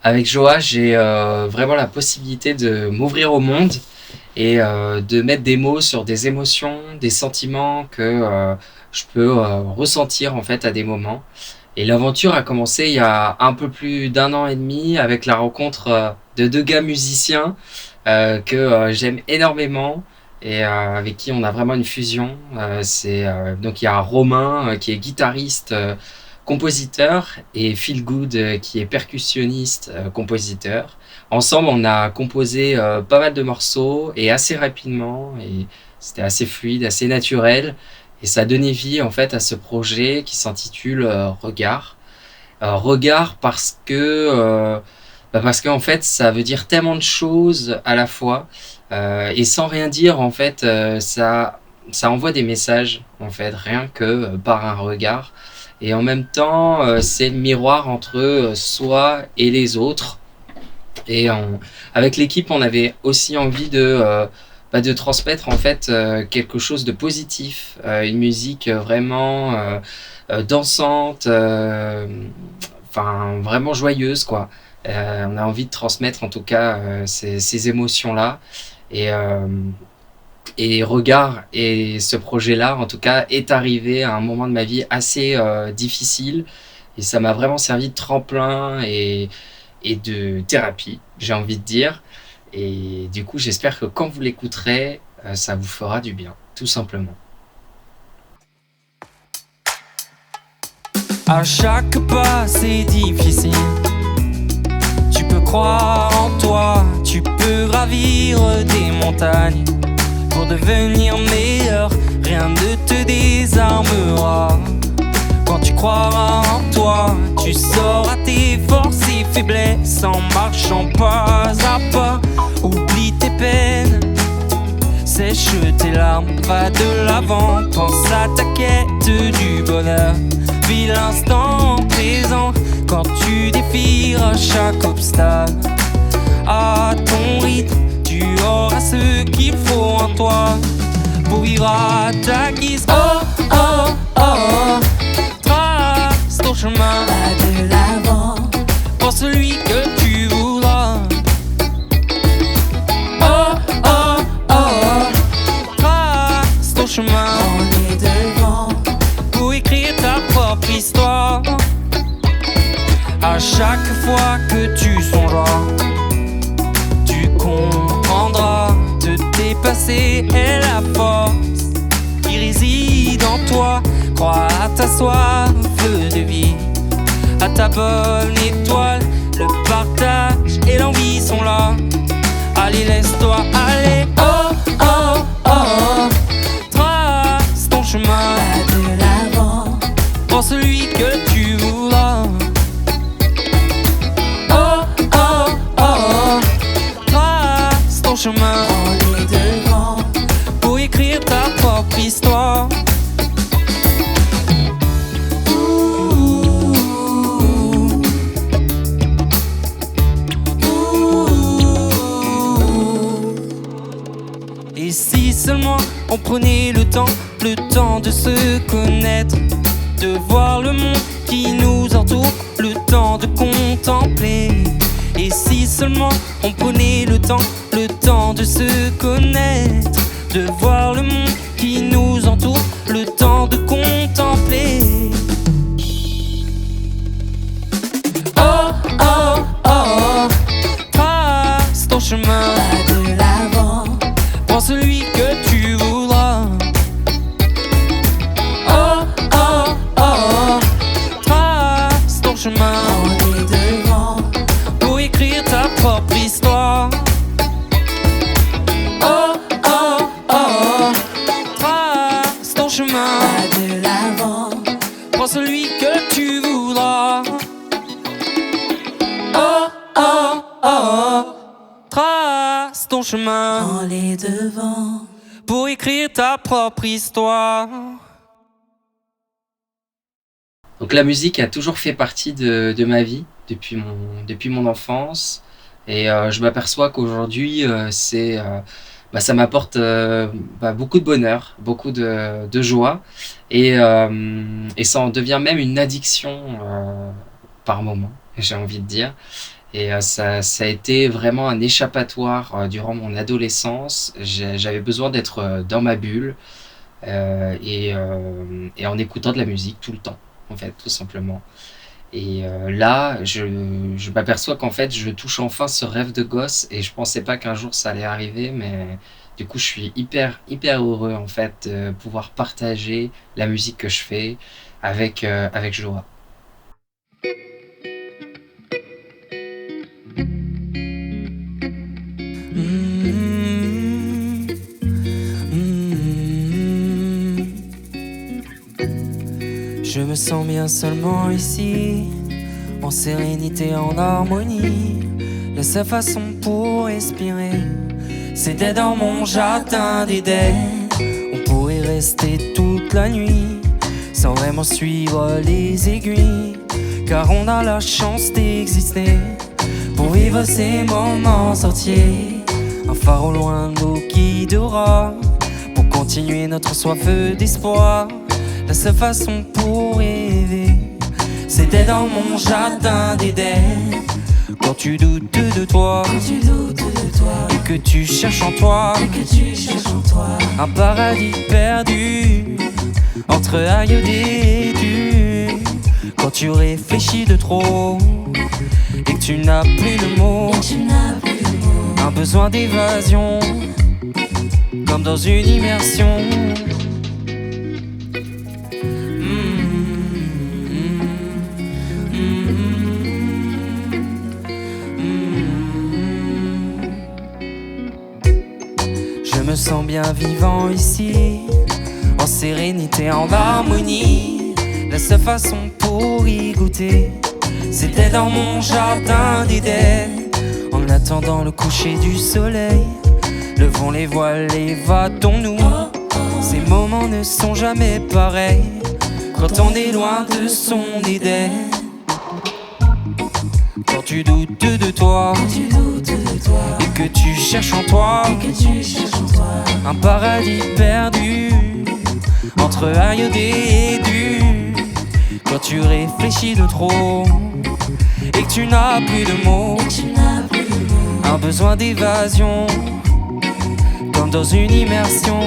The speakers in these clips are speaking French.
Avec Joa, j'ai vraiment la possibilité de m'ouvrir au monde et de mettre des mots sur des émotions, des sentiments que je peux ressentir en fait à des moments. Et l'aventure a commencé il y a un peu plus d'un an et demi avec la rencontre de deux gars musiciens que j'aime énormément et avec qui on a vraiment une fusion. Donc il y a Romain qui est guitariste, compositeur et Phil Good qui est percussionniste, compositeur. Ensemble, on a composé pas mal de morceaux et assez rapidement et c'était assez fluide, assez naturel. Et ça a donné vie en fait à ce projet qui s'intitule Regard. Regard parce qu'en fait ça veut dire tellement de choses à la fois et sans rien dire en fait ça envoie des messages en fait rien que par un regard et en même temps c'est le miroir entre soi et les autres et avec l'équipe on avait aussi envie de transmettre en fait quelque chose de positif, une musique vraiment dansante, enfin vraiment joyeuse quoi. On a envie de transmettre en tout cas ces émotions-là et, euh, et Regard et ce projet-là en tout cas est arrivé à un moment de ma vie assez difficile et ça m'a vraiment servi de tremplin et de thérapie, j'ai envie de dire. Et du coup, j'espère que quand vous l'écouterez, ça vous fera du bien, tout simplement. À chaque pas, c'est difficile. Tu peux croire en toi, tu peux gravir des montagnes. Pour devenir meilleur, rien ne te désarmera. Quand tu croiras en toi, tu sauras tes forces et faiblesses en marchant pas à pas. Oublie tes peines, sèche tes larmes, va de l'avant, pense à ta quête du bonheur. Vis l'instant présent quand tu défieras chaque obstacle. À ton rythme, tu auras ce qu'il faut en toi pour vivre à ta guise. Oh, oh, oh, oh. Trace ton chemin, Pas de l'avant, pour celui que tu voudras. Oh, oh, oh, oh. Trace ton chemin, on est devant. pour écrire ta propre histoire. À chaque fois que tu songeras, tu comprendras, te dépasser est la force qui réside en toi. Crois à ta soif de vie, à ta bonne étoile. Le partage et l'envie sont là. Allez, laisse-toi aller. Oh, oh, oh, oh. Trace ton chemin, Pas de l'avant, pour celui que tu voudras. Oh, oh, oh, oh. Trace ton chemin, on est devant. pour écrire ta propre histoire. Et si seulement on prenait le temps de se connaître, de voir le monde qui nous entoure, le temps de contempler. Et si seulement on prenait le temps de se connaître, de voir le monde qui nous entoure, le temps de contempler. Oh, oh, oh, oh. Trace ton chemin, Pas de l'avant, prends celui que tu voudras. Oh, oh, oh, oh. Trace ton chemin, on est devant. pour écrire ta propre histoire. Oh, oh, oh, oh. Trace ton chemin, Pas de l'avant, prends celui que tu voudras. Oh, oh, oh, oh. Trace ton chemin, on est devant. pour écrire ta propre histoire. Donc la musique a toujours fait partie de ma vie depuis mon enfance et je m'aperçois qu'aujourd'hui ça m'apporte beaucoup de bonheur, beaucoup de joie et ça en devient même une addiction par moment, j'ai envie de dire. Et ça a été vraiment un échappatoire durant mon adolescence. J'avais besoin d'être dans ma bulle et en écoutant de la musique tout le temps, en fait, tout simplement. Et là, je m'aperçois qu'en fait, je touche enfin ce rêve de gosse et je pensais pas qu'un jour ça allait arriver, mais du coup, je suis hyper heureux en fait de pouvoir partager la musique que je fais avec joie. Mhm. Mhm. Je me sens bien seulement ici, en sérénité, en harmonie. La seule façon pour respirer, c'était dans mon jardin d'Éden. On pourrait rester toute la nuit, sans vraiment suivre les aiguilles, car on a la chance d'exister, pour vivre ces moments entiers. Un phare au loin nous guidera, pour continuer notre soif d'espoir. La seule façon pour rêver, c'était dans mon jardin d'Éden. Quand tu doutes de toi, et que tu cherches en toi, un paradis perdu, entre aïeux et dunes. Quand tu réfléchis de trop, et que tu n'as plus de mots, un besoin d'évasion, comme dans une immersion. Je me sens bien vivant ici, en sérénité, en harmonie. La seule façon pour y goûter, c'était dans mon jardin d'Éden. En attendant le coucher du soleil, levons les voiles et va-t-on-nous. Ces moments ne sont jamais pareils, quand on est loin de son Éden. Quand tu doutes de toi, et que tu cherches en toi, un paradis perdu, entre aïeux et dunes. Quand tu réfléchis de trop, et que tu n'as plus de mots, un besoin d'évasion, comme dans une immersion.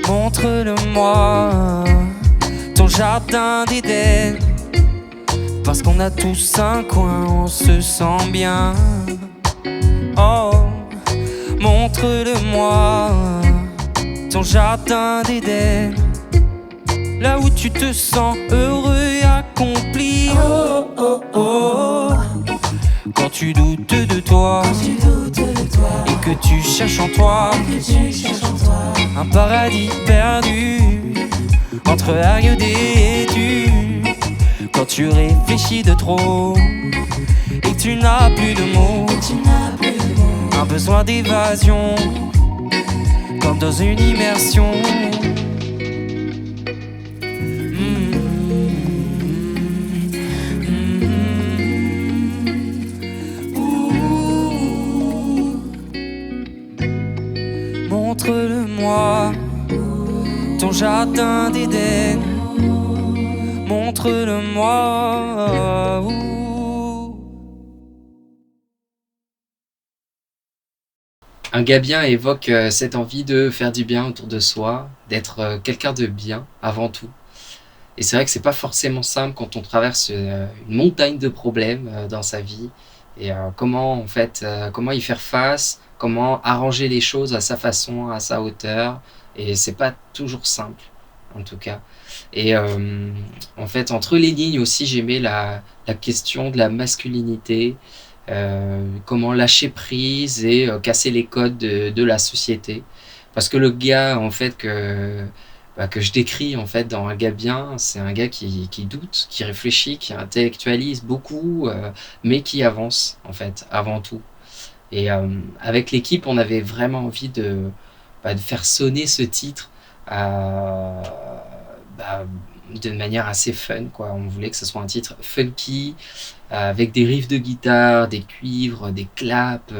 Montre-le-moi, ton jardin d'Éden, parce qu'on a tous un coin, on se sent bien. Oh, montre-le-moi, ton jardin d'Éden, là où tu te sens heureux et accompli. Oh, oh, oh. Quand tu doutes de toi, et que tu cherches en toi, un paradis perdu, entre aïeux et dunes. Quand tu réfléchis de trop, et que tu n'as plus de mots, un besoin d'évasion, comme dans une immersion. Montre-le-moi, ton jardin d'Éden. Montre-le-moi. Un gars bien évoque cette envie de faire du bien autour de soi, d'être quelqu'un de bien avant tout. Et c'est vrai que c'est pas forcément simple quand on traverse une montagne de problèmes dans sa vie. Et comment en fait, comment y faire face, comment arranger les choses à sa façon, à sa hauteur. Et c'est pas toujours simple, en tout cas. Et en fait, entre les lignes aussi, j'aimais la question de la masculinité, comment lâcher prise et casser les codes de la société. Parce que le gars, en fait, que je décris en fait dans Un gars bien, c'est un gars qui doute, qui réfléchit, qui intellectualise beaucoup, mais qui avance en fait avant tout. Et avec l'équipe, on avait vraiment envie de faire sonner ce titre. Euh, bah, de manière assez fun, quoi. On voulait que ce soit un titre funky, avec des riffs de guitare, des cuivres, des claps.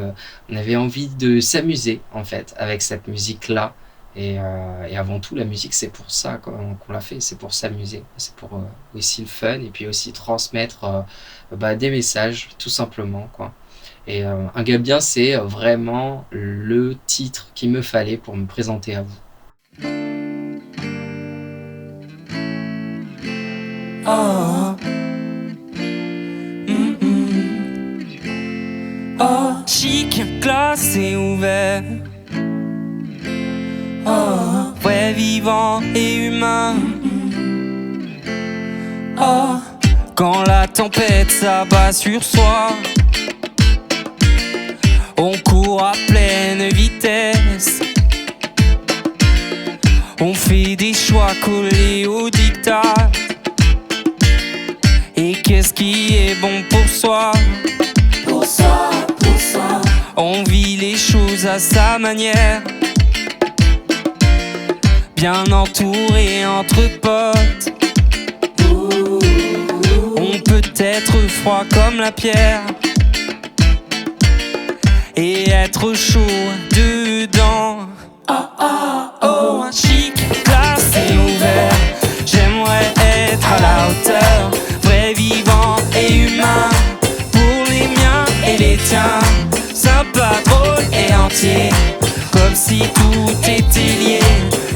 On avait envie de s'amuser, en fait, avec cette musique-là. Et avant tout, la musique, c'est pour ça qu'on l'a fait, c'est pour s'amuser, c'est pour aussi le fun, et puis aussi transmettre des messages, tout simplement, quoi. Et Un gars bien, c'est vraiment le titre qu'il me fallait pour me présenter à vous. Oh. Oh, chic, classe et ouvert. Oh, vrai, vivant et humain. Oh, quand la tempête s'abat sur soi, on court à pleine vitesse. On fait des choix collés au diktat. Et qu'est-ce qui est bon pour soi? Pour soi, pour soi. On vit les choses à sa manière, bien entouré entre potes. On peut être froid comme la pierre et être chaud dedans. Oh, un chic, classe et ouvert. J'aimerais être à la hauteur, vrai, vivant et humain, pour les miens et les tiens. Sympa, drôle et entier, comme si tout était lié.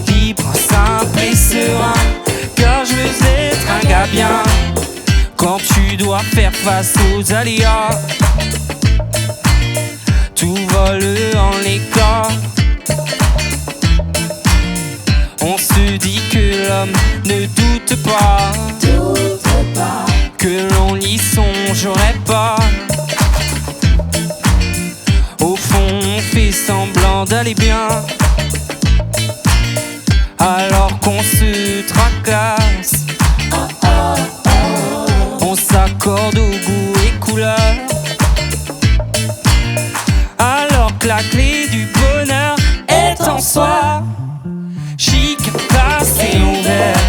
Libre, simple et serein, car je veux être un gars bien. Quand tu dois faire face aux aléas, tout vole en l'éclat. On se dit que l'homme ne doute pas, que l'on n'y songerait pas. Au fond, on fait semblant d'aller bien, alors qu'on se tracasse. On s'accorde au goût et couleur, alors que la clé du bonheur est en soi. Chic, classe et ouvert.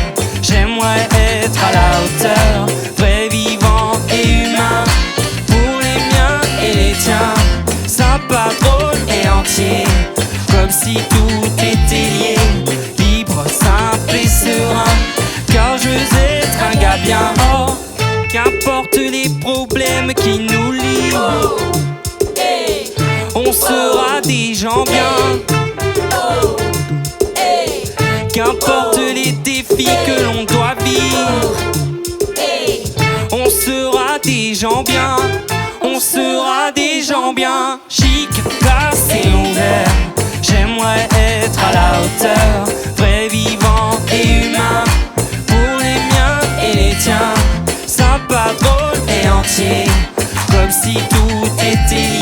J'aimerais être à la hauteur, vrai, vivant et humain, pour les miens et les tiens. Sympa, drôle et entier, comme si tout était lié. Libre, simple et serein, car je veux être un gars bien. Oh, qu'importe les problèmes qui nous lient, on sera des gens bien. Qu'importe les défis que l'on doit vivre, on sera des gens bien. On sera des gens bien. Chic, classe et ouvert. J'aimerais être à la hauteur, vrai, vivant et humain, pour les miens et les tiens. Sympa, drôle et entier, comme si tout était lié.